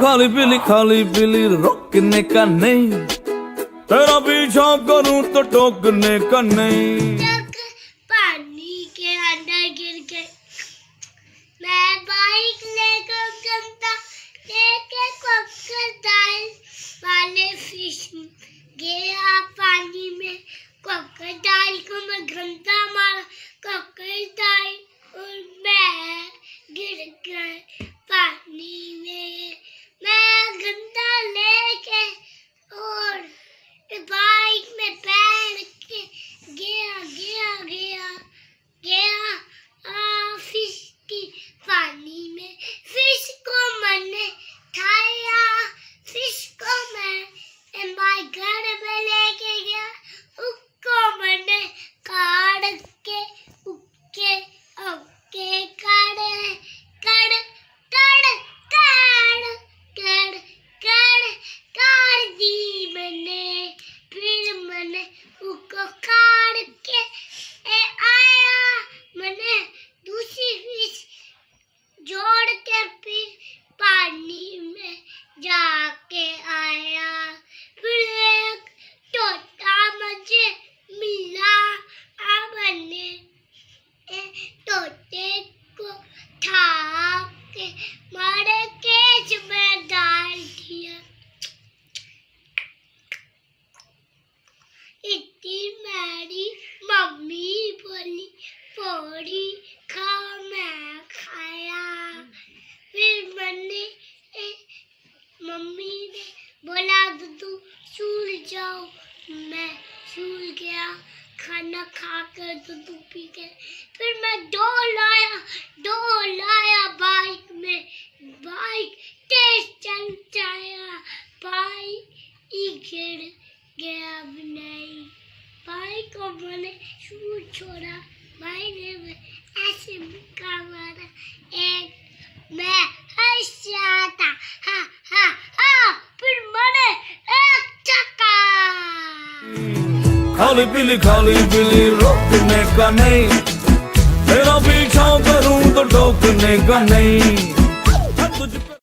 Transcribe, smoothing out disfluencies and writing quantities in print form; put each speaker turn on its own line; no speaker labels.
खाली पीली रोकने का नहीं, तेरा पीछा करूं तो टोकने का नहीं।
पानी के अंदर गिर गए, मैं बाइक लेकर गंदा लेके क्रोकोडाइल वाले फिश गया पानी में। क्रोकोडाइल को मैं गंदा मारा, क्रोकोडाइल और मैं गिर गए पानी में। मैं गंदा लेके और बाइक में बैठ के गया फिश की पानी में। फिश को मैंने खाया, फिश को मैं माय घर में लेके गया, उसको मैंने काट के उके काट दी मैंने। फिर मैंने उसको काट के आया, मैंने दूसरी फिश जोड़ के फिर पानी में जाके आया। फिर एक तोता मुझे मिला, मैंने तोते को उठा के मारे केज में डाल दिया। इतनी मेरी मम्मी बोली पौड़ी खा, मैं खाया। फिर मैंने मम्मी ने बोला दूधू स्कूल जाओ, मैं स्कूल गया, खाना खाकर दूध पी के। फिर मैं दौड़ लाया बाइक में, बाइक तेज चल जाया, बाइक गिर गया अब नहीं। बाइक को मैंने शूट छोड़ा, भाई ने ऐसे मुक्का मारा, एक मैं हंस रहा था, हाँ, फिर मैंने एक चक्का।
खाली पीली रोकने का नहीं, तेरा पीछा करूं तो टोकने का नहीं।